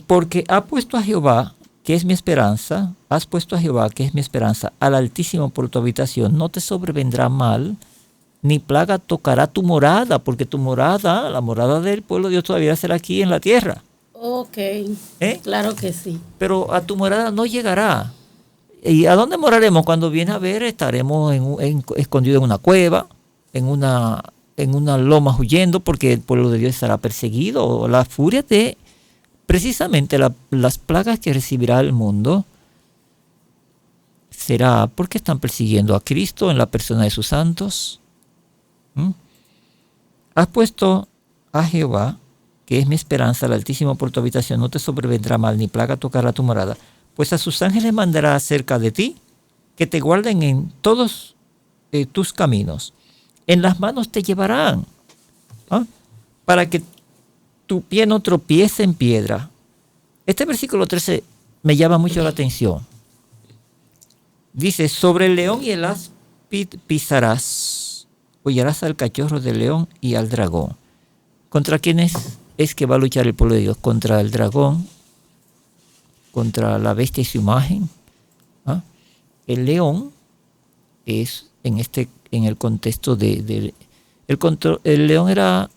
porque ha puesto a Jehová, que es mi esperanza, has puesto a Jehová, que es mi esperanza, al Altísimo por tu habitación, no te sobrevendrá mal, ni plaga tocará tu morada, porque tu morada, la morada del pueblo de Dios todavía será aquí en la tierra. Ok, claro que sí. Pero a tu morada no llegará. ¿Y a dónde moraremos? Cuando viene a ver, estaremos escondidos en una cueva, en una loma huyendo, porque el pueblo de Dios estará perseguido. La furia de precisamente las plagas que recibirá el mundo será porque están persiguiendo a Cristo en la persona de sus santos. Has puesto a Jehová, que es mi esperanza, al Altísimo por tu habitación, no te sobrevendrá mal, ni plaga tocará tu morada. Pues a sus ángeles mandará acerca de ti, que te guarden en todos tus caminos. En las manos te llevarán, para que tu pie no tropiece en piedra. Este versículo 13 me llama mucho la atención. Dice, sobre el león y el áspid pisarás, hollarás al cachorro del león y al dragón. ¿Contra quiénes es que va a luchar el pueblo de Dios? Contra el dragón, contra la bestia y su imagen. El león es en el contexto el león era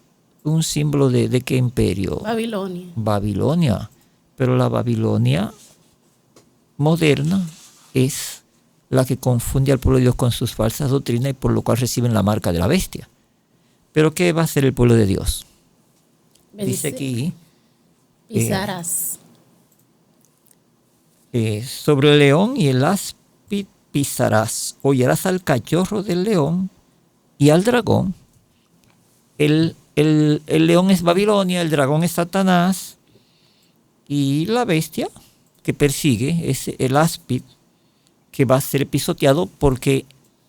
un símbolo de qué imperio? Babilonia. Pero la Babilonia moderna es la que confunde al pueblo de Dios con sus falsas doctrinas y por lo cual reciben la marca de la bestia. Pero ¿qué va a hacer el pueblo de Dios? Dice aquí, pisarás. Sobre el león y el áspid pisarás, hollarás al cachorro del león y al dragón. El león es Babilonia, el dragón es Satanás y la bestia que persigue es el áspid, que va a ser pisoteado porque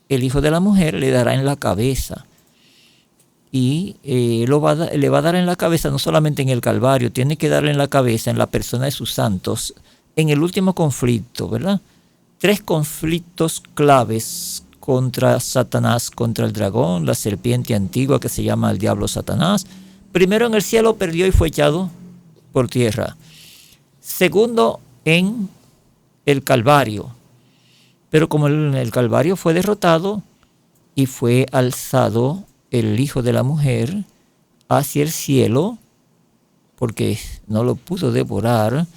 el hijo de la mujer le dará en la cabeza. Y le va a dar en la cabeza no solamente en el Calvario, tiene que darle en la cabeza en la persona de sus santos, en el último conflicto, ¿verdad? 3 conflictos claves contra Satanás, contra el dragón, la serpiente antigua que se llama el diablo Satanás. Primero en el cielo perdió y fue echado por tierra. Segundo en el Calvario. Pero como el Calvario fue derrotado y fue alzado el hijo de la mujer hacia el cielo, porque no lo pudo devorar,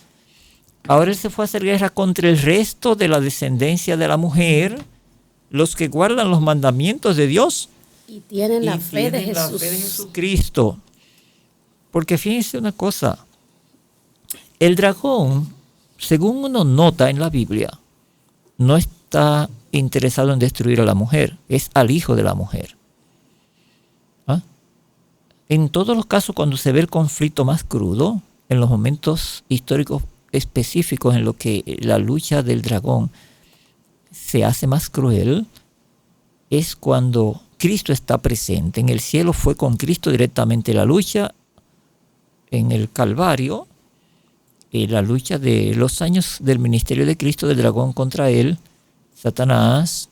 ahora él se fue a hacer guerra contra el resto de la descendencia de la mujer, los que guardan los mandamientos de Dios y tienen la fe de Jesús. La fe de Jesucristo. Porque fíjense una cosa, el dragón, según uno nota en la Biblia, no está interesado en destruir a la mujer, es al hijo de la mujer. En todos los casos, cuando se ve el conflicto más crudo, en los momentos históricos específicos en los que la lucha del dragón se hace más cruel, es cuando Cristo está presente. En el cielo fue con Cristo directamente la lucha, en el Calvario, la lucha de los años del ministerio de Cristo, del dragón contra él, Satanás,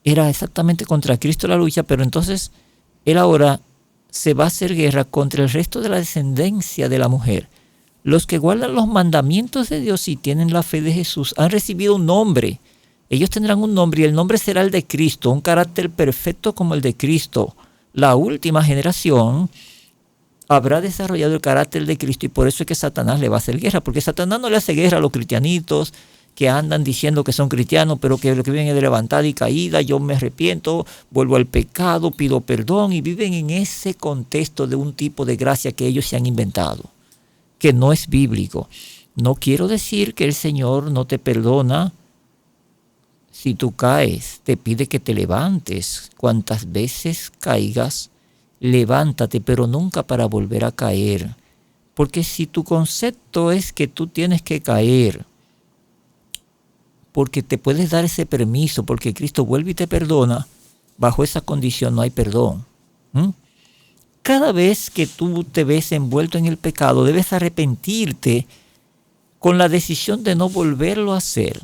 era exactamente contra Cristo la lucha, pero entonces él ahora se va a hacer guerra contra el resto de la descendencia de la mujer. Los que guardan los mandamientos de Dios y tienen la fe de Jesús han recibido un nombre. Ellos tendrán un nombre y el nombre será el de Cristo, un carácter perfecto como el de Cristo. La última generación habrá desarrollado el carácter de Cristo y por eso es que Satanás le va a hacer guerra, porque Satanás no le hace guerra a los cristianitos que andan diciendo que son cristianos, pero que lo que viven es de levantada y caída, yo me arrepiento, vuelvo al pecado, pido perdón, y viven en ese contexto de un tipo de gracia que ellos se han inventado, que no es bíblico. No quiero decir que el Señor no te perdona Si tú caes, te pide que te levantes. Cuantas veces caigas, levántate, pero nunca para volver a caer. Porque si tu concepto es que tú tienes que caer, porque te puedes dar ese permiso, porque Cristo vuelve y te perdona, bajo esa condición no hay perdón. Cada vez que tú te ves envuelto en el pecado, debes arrepentirte con la decisión de no volverlo a hacer.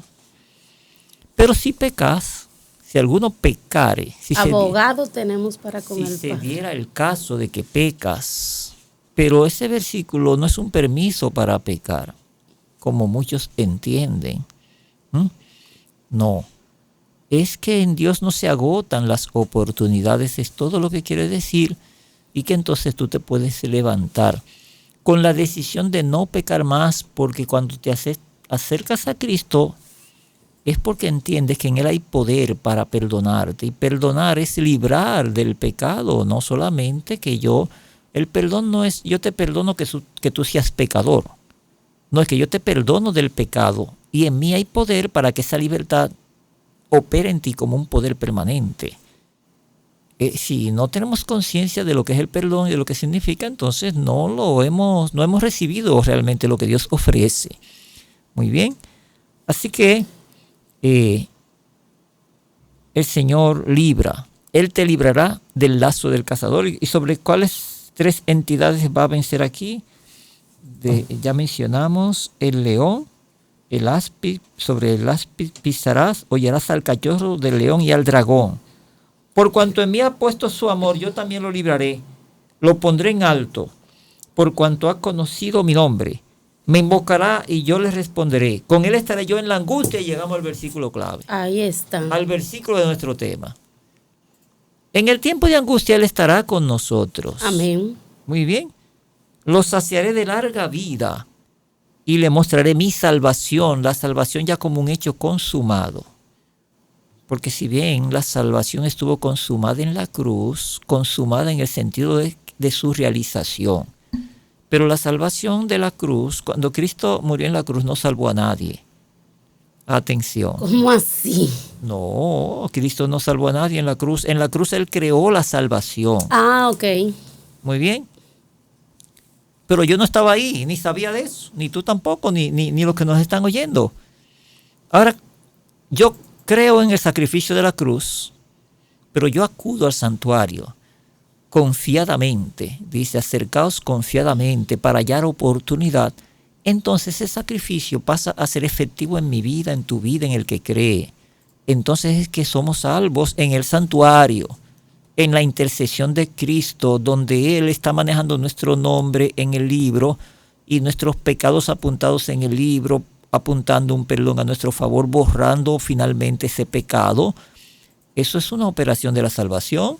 Pero si pecas, si alguno pecare, abogado tenemos para con el Padre. Si se Padre. diera el caso de que pecas, pero ese versículo no es un permiso para pecar, como muchos entienden. No, es que en Dios no se agotan las oportunidades, es todo lo que quiere decir, y que entonces tú te puedes levantar con la decisión de no pecar más, porque cuando te acercas a Cristo es porque entiendes que en Él hay poder para perdonarte, y perdonar es librar del pecado, no solamente que el perdón no es yo te perdono que tú seas pecador, no es que yo te perdono del pecado y en mí hay poder para que esa libertad opere en ti como un poder permanente. Si no tenemos conciencia de lo que es el perdón y de lo que significa, entonces no hemos recibido realmente lo que Dios ofrece. Muy bien. Así que el Señor libra. Él te librará del lazo del cazador. ¿Y sobre cuáles 3 entidades va a vencer aquí? Ya mencionamos el león, el áspid. Sobre el áspid pisarás, hollarás al cachorro del león y al dragón. Por cuanto en mí ha puesto su amor, yo también lo libraré. Lo pondré en alto. Por cuanto ha conocido mi nombre, me invocará y yo le responderé. Con él estaré yo en la angustia. Y llegamos al versículo clave. Ahí está. Al versículo de nuestro tema. En el tiempo de angustia él estará con nosotros. Amén. Muy bien. Lo saciaré de larga vida y le mostraré mi salvación. La salvación ya como un hecho consumado. Porque si bien la salvación estuvo consumada en la cruz, consumada en el sentido de su realización, pero la salvación de la cruz, cuando Cristo murió en la cruz, no salvó a nadie. Atención. ¿Cómo así? No, Cristo no salvó a nadie en la cruz. En la cruz Él creó la salvación. Ah, ok. Muy bien. Pero yo no estaba ahí, ni sabía de eso, ni tú tampoco, ni los que nos están oyendo. Ahora, yo creo en el sacrificio de la cruz, pero yo acudo al santuario confiadamente, dice, acercaos confiadamente para hallar oportunidad. Entonces ese sacrificio pasa a ser efectivo en mi vida, en tu vida, en el que cree. Entonces es que somos salvos en el santuario, en la intercesión de Cristo, donde Él está manejando nuestro nombre en el libro y nuestros pecados apuntados en el libro, apuntando un perdón a nuestro favor, borrando finalmente ese pecado. Eso es una operación de la salvación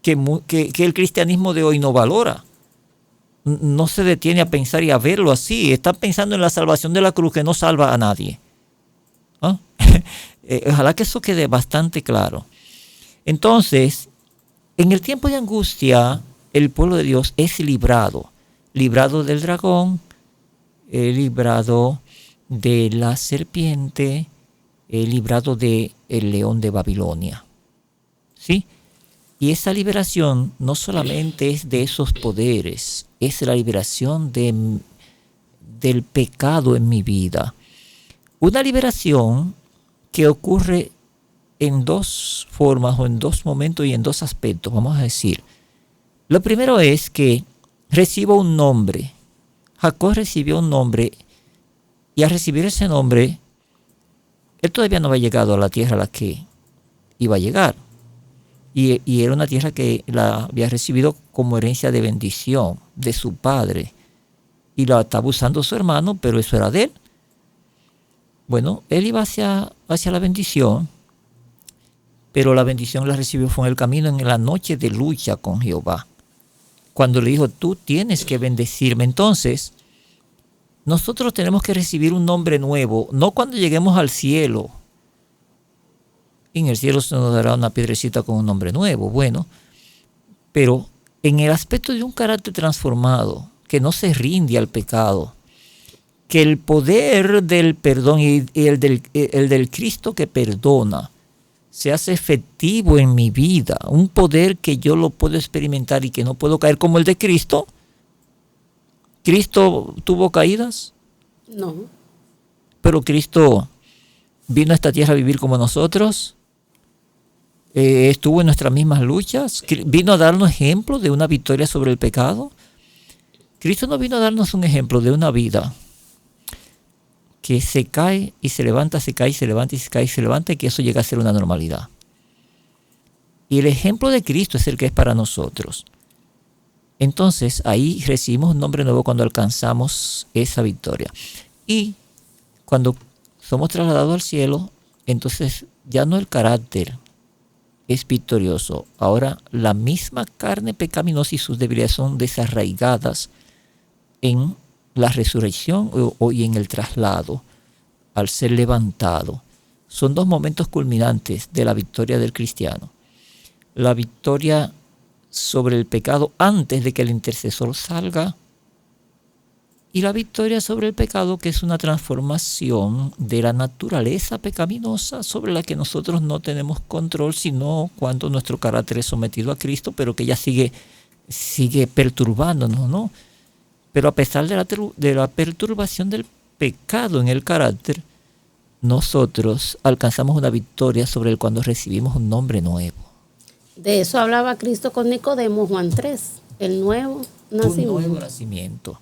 que el cristianismo de hoy no valora. No se detiene a pensar y a verlo así. Está pensando en la salvación de la cruz que no salva a nadie. ¿Ah? Ojalá que eso quede bastante claro. Entonces, en el tiempo de angustia, el pueblo de Dios es librado del dragón, librado de la serpiente, librado del león de Babilonia. ¿Sí? Y esa liberación no solamente es de esos poderes, es la liberación del pecado en mi vida. Una liberación que ocurre en 2 formas o en 2 momentos y en 2 aspectos, vamos a decir. Lo primero es que recibo un nombre. Jacob recibió un nombre y al recibir ese nombre, él todavía no había llegado a la tierra a la que iba a llegar. Y era una tierra que la había recibido como herencia de bendición de su padre. Y la estaba usando su hermano, pero eso era de él. Bueno, él iba hacia la bendición, pero la bendición la recibió fue en el camino, en la noche de lucha con Jehová. Cuando le dijo, tú tienes que bendecirme. Entonces, nosotros tenemos que recibir un nombre nuevo, no cuando lleguemos al cielo. En el cielo se nos dará una piedrecita con un nombre nuevo, bueno, pero en el aspecto de un carácter transformado, que no se rinde al pecado, que el poder del perdón y el del Cristo que perdona se hace efectivo en mi vida, un poder que yo lo puedo experimentar y que no puedo caer como el de Cristo. ¿Cristo tuvo caídas? No. Pero Cristo vino a esta tierra a vivir como nosotros, estuvo en nuestras mismas luchas, vino a darnos ejemplo de una victoria sobre el pecado. Cristo no vino a darnos un ejemplo de una vida que se cae y se levanta, se cae y se levanta y se cae y se levanta, y que eso llega a ser una normalidad. Y el ejemplo de Cristo es el que es para nosotros. Entonces ahí recibimos un nombre nuevo cuando alcanzamos esa victoria. Y cuando somos trasladados al cielo, entonces ya no el carácter es victorioso. Ahora la misma carne pecaminosa y sus debilidades son desarraigadas en la resurrección y en el traslado, al ser levantado. Son dos momentos culminantes de la victoria del cristiano. La victoria sobre el pecado antes de que el intercesor salga, y la victoria sobre el pecado, que es una transformación de la naturaleza pecaminosa sobre la que nosotros no tenemos control, sino cuando nuestro carácter es sometido a Cristo, pero que ya sigue perturbándonos, ¿no? Pero a pesar de la perturbación del pecado en el carácter, nosotros alcanzamos una victoria sobre él cuando recibimos un nombre nuevo. De eso hablaba Cristo con Nicodemo, Juan 3, el nuevo nacimiento. Un nuevo nacimiento.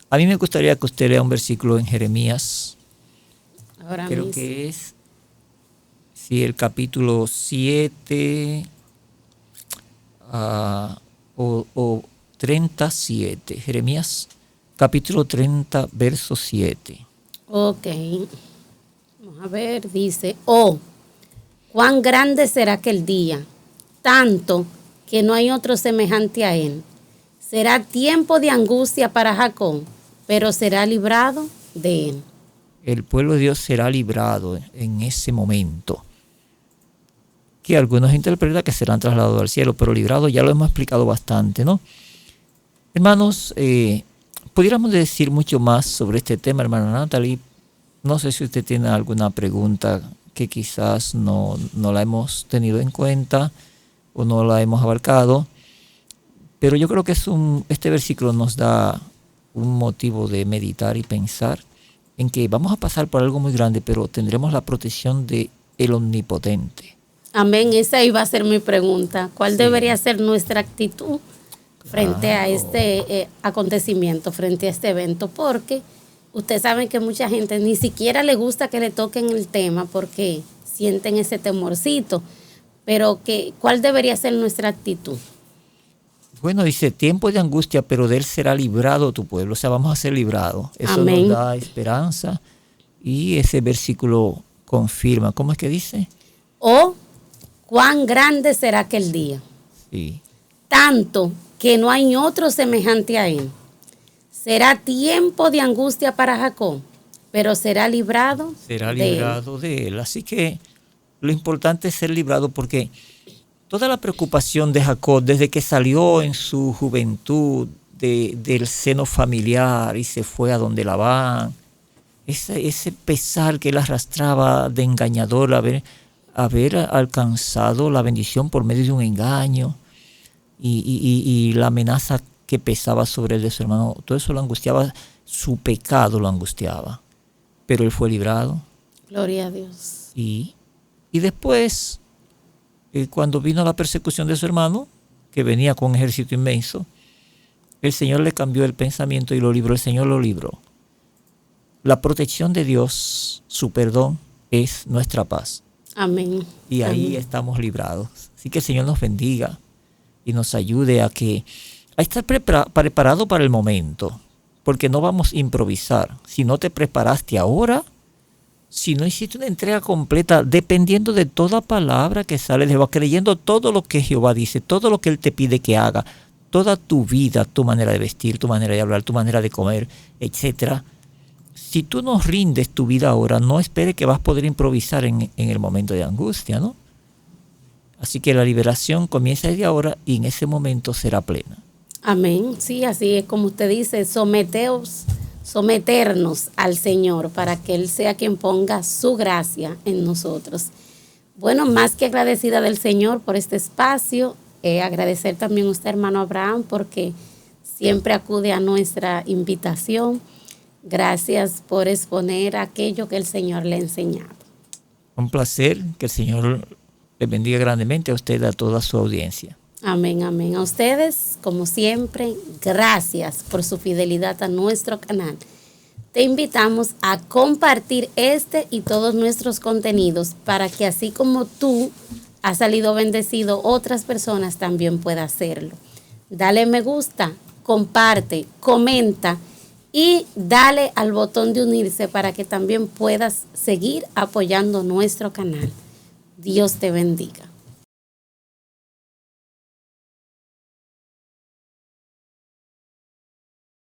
A mí me gustaría que usted lea un versículo en Jeremías. Ahora Creo mismo. que es el capítulo 7 o 37. Jeremías capítulo 30, verso 7. Ok. Vamos a ver, dice, cuán grande será aquel día, tanto que no hay otro semejante a él. Será tiempo de angustia para Jacob, pero será librado de él. El pueblo de Dios será librado en ese momento, que algunos interpretan que serán trasladados al cielo, pero librado ya lo hemos explicado bastante, ¿no? Hermanos, pudiéramos decir mucho más sobre este tema, hermana Natalie. No sé si usted tiene alguna pregunta que quizás no la hemos tenido en cuenta o no la hemos abarcado, pero yo creo que este versículo nos da un motivo de meditar y pensar en que vamos a pasar por algo muy grande, pero tendremos la protección de el Omnipotente. Amén, esa iba a ser mi pregunta. ¿Cuál debería ser nuestra actitud frente a este acontecimiento, frente a este evento? Porque ustedes saben que mucha gente ni siquiera le gusta que le toquen el tema porque sienten ese temorcito. Pero ¿cuál debería ser nuestra actitud? Bueno, dice, tiempo de angustia, pero de él será librado tu pueblo. O sea, vamos a ser librados. Eso Amén. nos da esperanza. Y ese versículo confirma. ¿Cómo es que dice? Cuán grande será aquel día. Sí. Tanto que no hay otro semejante a él. Será tiempo de angustia para Jacob, pero será librado de él. Así que lo importante es ser librado, porque toda la preocupación de Jacob desde que salió en su juventud del seno familiar y se fue a donde Labán, ese pesar que él arrastraba de engañador, haber alcanzado la bendición por medio de un engaño y la amenaza que pesaba sobre él de su hermano, todo eso lo angustiaba, su pecado lo angustiaba, pero él fue librado. Gloria a Dios. Y después, cuando vino la persecución de su hermano, que venía con un ejército inmenso, el Señor le cambió el pensamiento y lo libró. El Señor lo libró. La protección de Dios, su perdón, es nuestra paz. Amén. Y ahí Amén. estamos librados. Así que el Señor nos bendiga y nos ayude a estar preparado para el momento, porque no vamos a improvisar. Si no te preparaste ahora, si no hiciste una entrega completa, dependiendo de toda palabra que sale de Jehová, creyendo todo lo que Jehová dice, todo lo que Él te pide que haga, toda tu vida, tu manera de vestir, tu manera de hablar, tu manera de comer, etc. Si tú no rindes tu vida ahora, no esperes que vas a poder improvisar en el momento de angustia, ¿no? Así que la liberación comienza desde ahora y en ese momento será plena. Amén. Sí, así es como usted dice, someteos someternos al Señor para que Él sea quien ponga su gracia en nosotros. Bueno, más que agradecida del Señor por este espacio, agradecer también a usted, hermano Abraham, porque siempre acude a nuestra invitación. Gracias por exponer aquello que el Señor le ha enseñado. Un placer, que el Señor le bendiga grandemente a usted y a toda su audiencia. Amén, amén. A ustedes, como siempre, gracias por su fidelidad a nuestro canal. Te invitamos a compartir este y todos nuestros contenidos para que así como tú has salido bendecido, otras personas también puedan hacerlo. Dale me gusta, comparte, comenta y dale al botón de unirse para que también puedas seguir apoyando nuestro canal. Dios te bendiga.